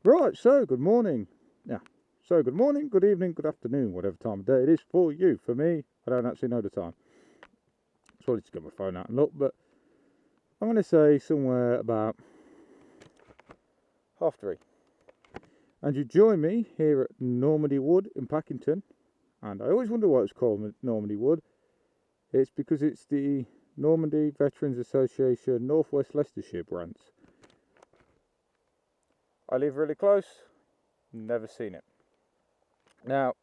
Right, so good morning. Yeah, so good morning, good evening, good afternoon, whatever time of day it is for you. For me, I don't actually know the time. So I just get my phone out and look, but I'm going to say somewhere about 3:30. And you join me here at Normandy Wood in Packington. And I always wonder why it's called Normandy Wood. It's because it's the Normandy Veterans Association Northwest Leicestershire branch. I live really close, never seen it. Now,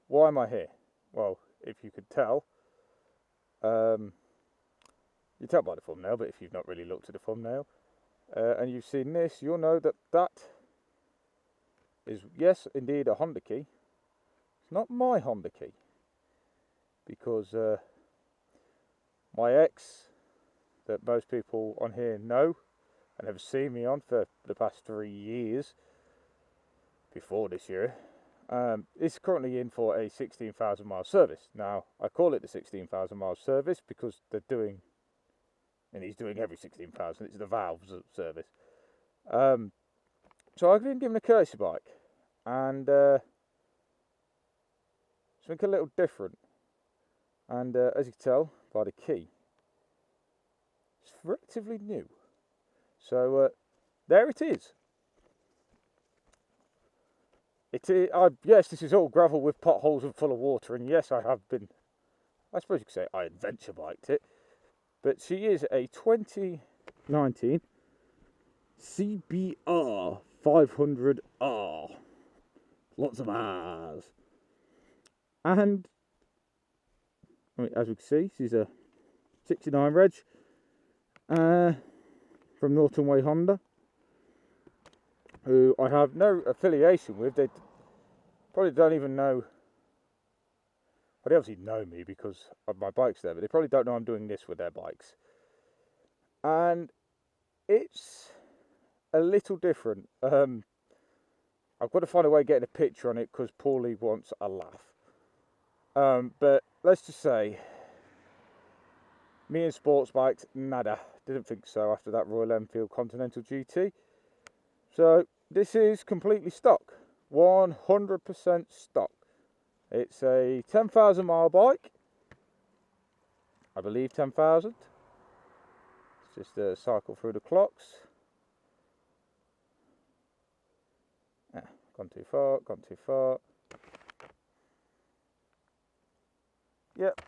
why am I here? Well, if you could tell, you tell by the thumbnail, but if you've not really looked at the thumbnail, and you've seen this, you'll know that that is, yes, indeed, a Honda key. It's not my Honda key, because my ex, that most people on here know and have seen me on for the past 3 years, before this year, is currently in for a 16,000 mile service. Now, I call it the 16,000 mile service because they're doing, and he's doing every 16,000, it's the valves service. So I've been given a courtesy bike, and something a little different. And as you can tell by the key, it's relatively new. So there it is. Yes, this is all gravel with potholes and full of water, and yes, I have been, I suppose you could say I adventure biked it, but she is a 2019 CBR500R. Lots of R's. And, I mean, as we can see, she's a 69 reg from Norton Way Honda, who I have no affiliation with. They probably don't even know. Well, they obviously know me because of my bikes there, but they probably don't know I'm doing this with their bikes. And it's a little different. I've got to find a way of getting a picture on it because Paulie wants a laugh. But let's just say, me and sports bikes, nada. Didn't think so after that Royal Enfield Continental GT. So this is completely stock, 100% stock. It's a 10,000 mile bike, I believe 10,000. It's just a cycle through the clocks. Gone too far, gone too far. Yep,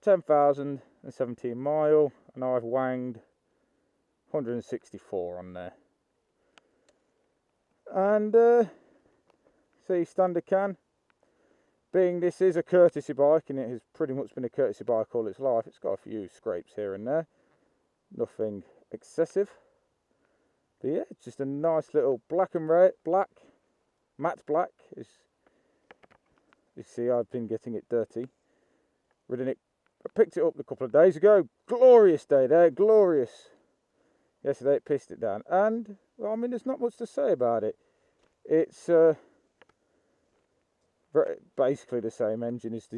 10,017 mile, and I've wanged 164 on there. And see, standard can, being this is a courtesy bike, and it has pretty much been a courtesy bike all its life. It's got a few scrapes here and there, nothing excessive. But yeah, it's just a nice little black and red, matte black. As you see, I've been getting it dirty, ridden it. I picked it up a couple of days ago. Glorious day there, glorious. Yesterday it pissed it down, and well, I mean, there's not much to say about it. It's basically the same engine as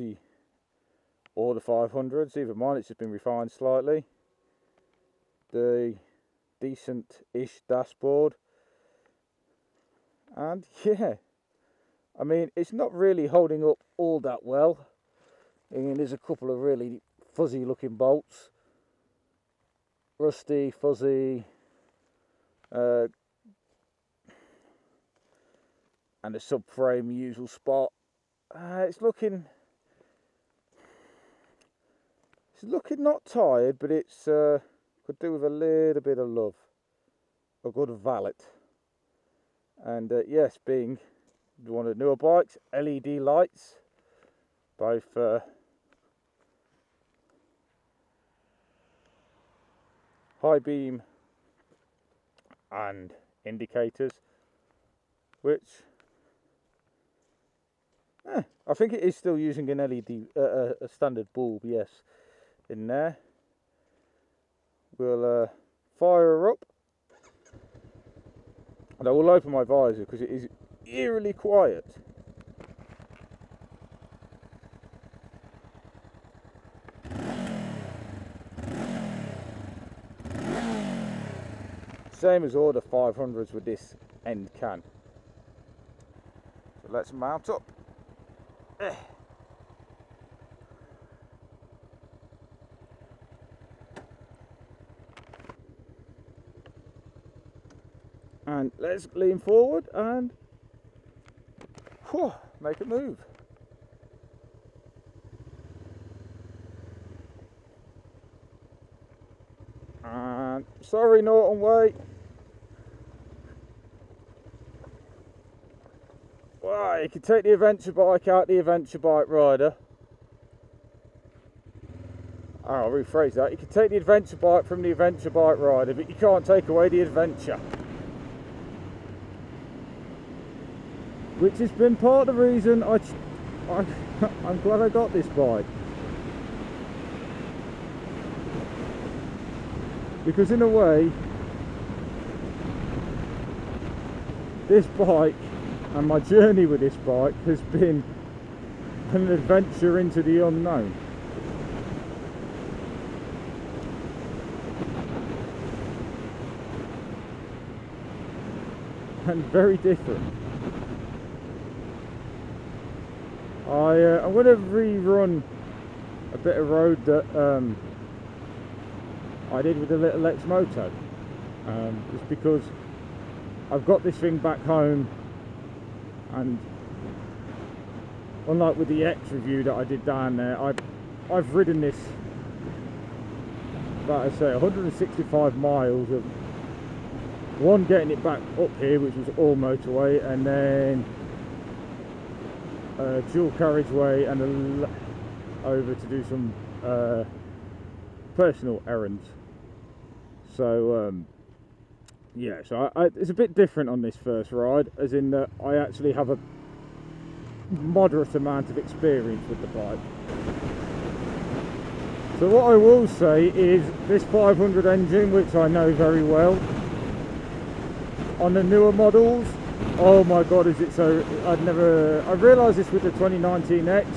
all the 500s. Even mine, it's just been refined slightly. The decent-ish dashboard, and yeah, I mean, it's not really holding up all that well. I mean, there's a couple of really fuzzy-looking bolts, rusty, fuzzy. And the subframe usual spot. It's looking not tired, but it's could do with a little bit of love, a good valet. And yes, being one of the newer bikes, LED lights, both high beam and indicators, which I think it is still using an LED, a standard bulb, yes, in there. We'll fire her up, and I will open my visor because it is eerily quiet. Same as all the 500s with this end can. So let's mount up. And let's lean forward and make it move. And sorry, Norton Way. Well, you can take the adventure bike out the adventure bike rider. I'll rephrase that. You can take the adventure bike from the adventure bike rider, but you can't take away the adventure. Which has been part of the reason I'm glad I got this bike. Because in a way, this bike and my journey with this bike has been an adventure into the unknown. And very different. I'm going to rerun a bit of road that I did with the little X Moto. Just because I've got this thing back home, and unlike with the X review that I did down there, I've ridden this about, I say, 165 miles of one, getting it back up here, which was all motorway, and then dual carriageway and over to do some personal errands. So yeah, so it's a bit different on this first ride, as in that I actually have a moderate amount of experience with the bike. So what I will say is this 500 engine, which I know very well, on the newer models, oh my god, is it so... I realised this with the 2019 X,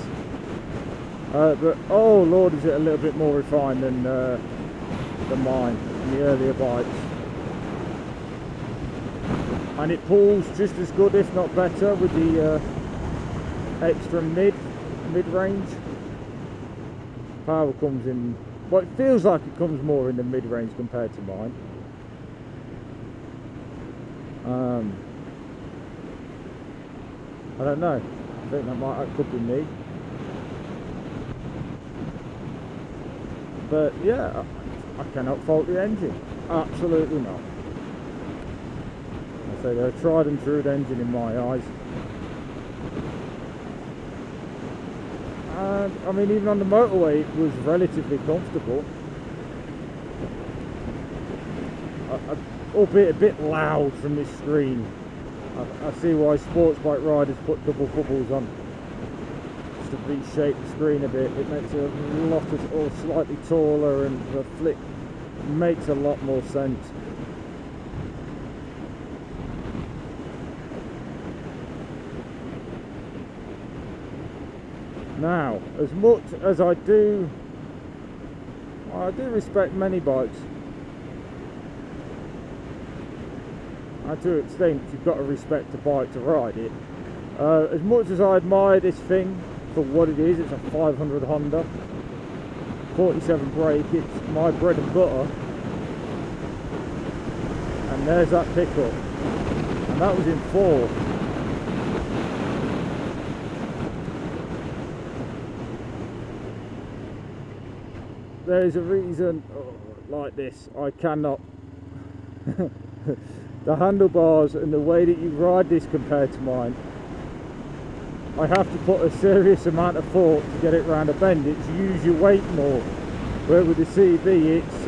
but oh lord, is it a little bit more refined than mine, and the earlier bikes. And it pulls just as good, if not better, with the extra mid-range. Power comes in, well, it feels like it comes more in the mid-range compared to mine. I don't know, I think that could be me. But yeah, I cannot fault the engine, absolutely not. I say they're a tried and true engine in my eyes. And I mean, even on the motorway it was relatively comfortable. Albeit a bit loud from this screen. I see why sports bike riders put double bubbles on, just to reshape the screen a bit. It makes it a lot of, or slightly taller, and the flick makes a lot more sense. Now, as much as I do respect many bikes. And to an extent, you've got to respect a bike to ride it. As much as I admire this thing for what it is, it's a 500 Honda, 47 brake, it's my bread and butter. And there's that pickup, and that was in 4. There's a reason, like this, I cannot. The handlebars and the way that you ride this compared to mine, I have to put a serious amount of thought to get it round a bend. It's use your weight more, where with the CB it's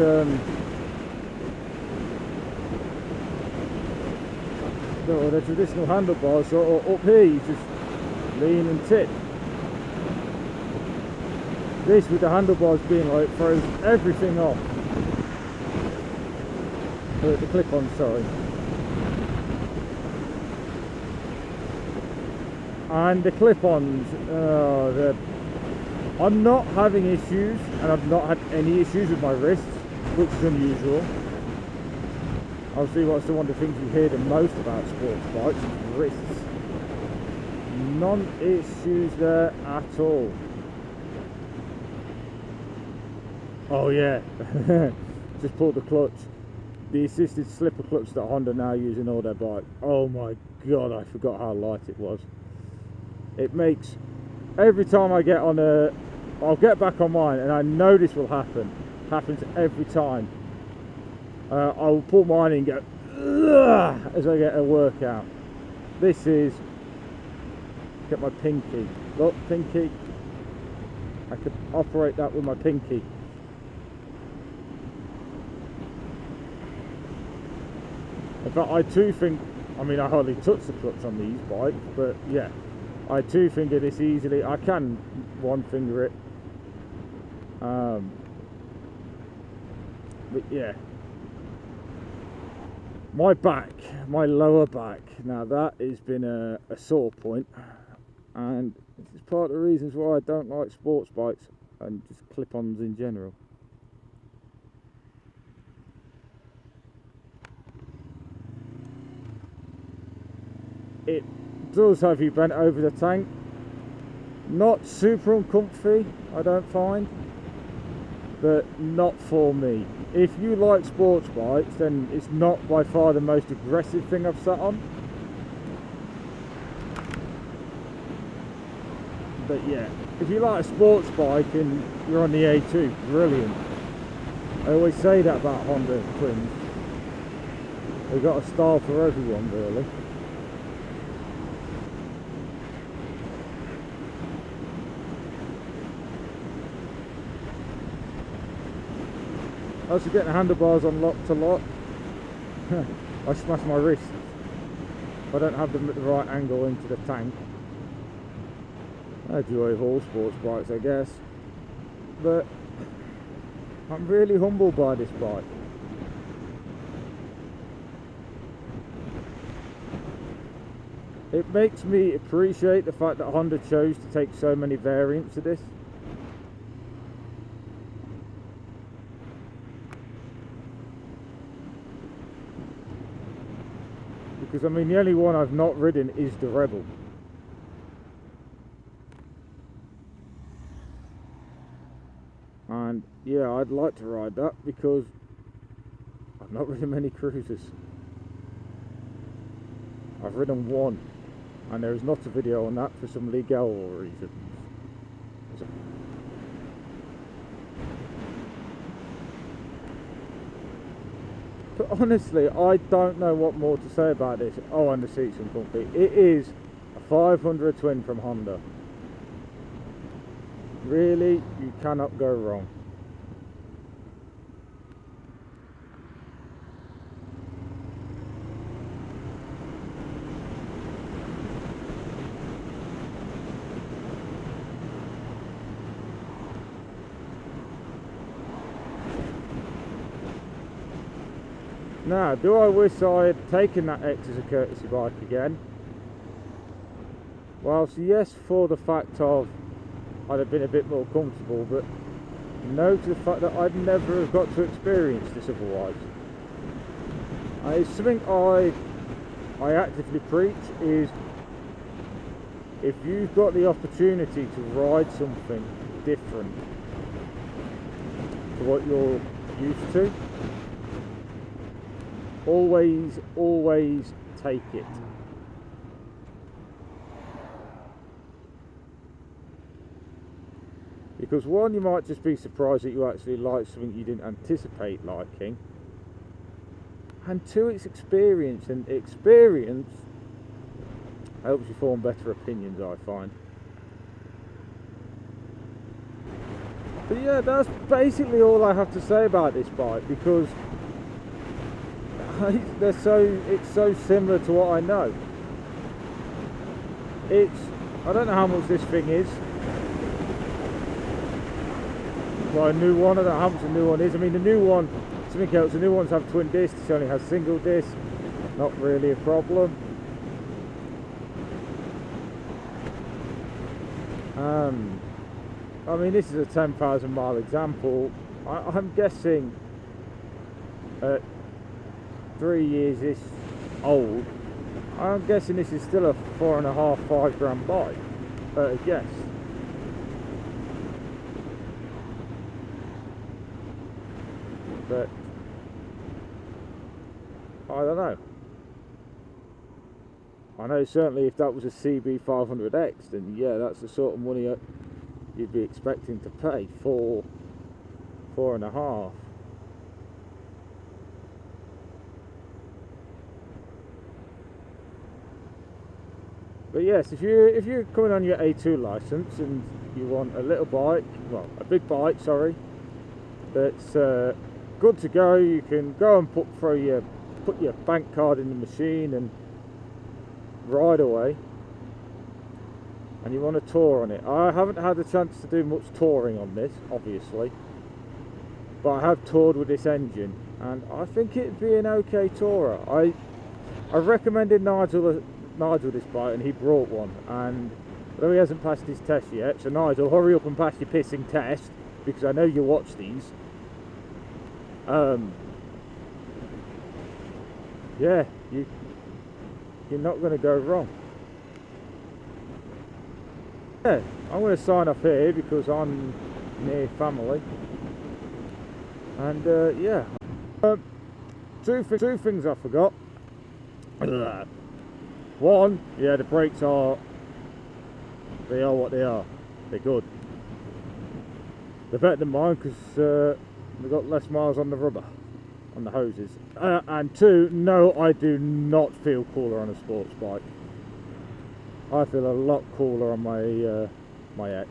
the traditional handlebars, so up here you just lean and tip. This, with the handlebars being like, throws everything off. The clip-on, sorry. And the clip-ons, I'm not having issues, and I've not had any issues with my wrists, which is unusual. Obviously, what's the one of the things you hear the most about sports bikes is wrists. None issues there at all. Oh yeah, just pulled the clutch. The assisted slipper clutch that Honda now use in all their bikes. Oh my god, I forgot how light it was. It makes, every time I get on I'll get back on mine, and I know this will happen. Happens every time. I will pull mine in and go ugh, as I get a workout. This is, get my pinky. Look, pinky. I could operate that with my pinky. In fact, I too think, I mean, I hardly touch the clutch on these bikes, but yeah, I two finger this easily. I can one finger it. But yeah, my back, my lower back, now that has been a sore point, and this is part of the reasons why I don't like sports bikes and just clip-ons in general. It does have you bent over the tank. Not super uncomfy, I don't find, but not for me. If you like sports bikes, then it's not by far the most aggressive thing I've sat on. But yeah, if you like a sports bike and you're on the A2, brilliant. I always say that about Honda twins. They've got a style for everyone, really. As you're getting handlebars on lock to lock, I smash my wrist. I don't have them at the right angle into the tank. I joy of all sports bikes, I guess. But I'm really humbled by this bike. It makes me appreciate the fact that Honda chose to take so many variants of this. Because I mean, the only one I've not ridden is the Rebel. And yeah, I'd like to ride that because I've not ridden many cruisers. I've ridden one, and there is not a video on that for some legal reasons. But honestly, I don't know what more to say about this. Oh, and the seats are comfy. It is a 500 twin from Honda. Really, you cannot go wrong. Now, do I wish I had taken that X as a courtesy bike again? Well, so yes, for the fact of I'd have been a bit more comfortable, but no to the fact that I'd never have got to experience this otherwise. It's something I actively preach is, if you've got the opportunity to ride something different to what you're used to, always take it. Because one, you might just be surprised that you actually like something you didn't anticipate liking, and two, it's experience, and experience helps you form better opinions, I find. But yeah, that's basically all I have to say about this bike, because it's so similar to what I know. I don't know how much this thing is. Well, a new one, I don't know how much a new one is. I mean, the new one, something else, the new ones have twin discs, this only has single disc. Not really a problem. I mean, this is a 10,000 mile example. I'm guessing 3 years-ish old. I'm guessing this is still a 4.5, 5 grand bike, at a guess. But I don't know. I know certainly if that was a CB500X, then yeah, that's the sort of money you'd be expecting to pay for 4.5. But yes, if you're coming on your A2 license and you want a little bike, well, a big bike, sorry, that's good to go, you can go and put your bank card in the machine and ride away, and you want to tour on it. I haven't had a chance to do much touring on this, obviously, but I have toured with this engine, and I think it'd be an okay tourer. I recommended Nigel this bike, and he brought one, and although he hasn't passed his test yet, so Nigel, hurry up and pass your pissing test, because I know you watch these. Yeah, you're not going to go wrong. Yeah, I'm going to sign off here because I'm near family, and yeah, two things I forgot. One, yeah, the brakes are what they are. They're good. They're better than mine because they've got less miles on the rubber, on the hoses. And two, no, I do not feel cooler on a sports bike. I feel a lot cooler on my my X.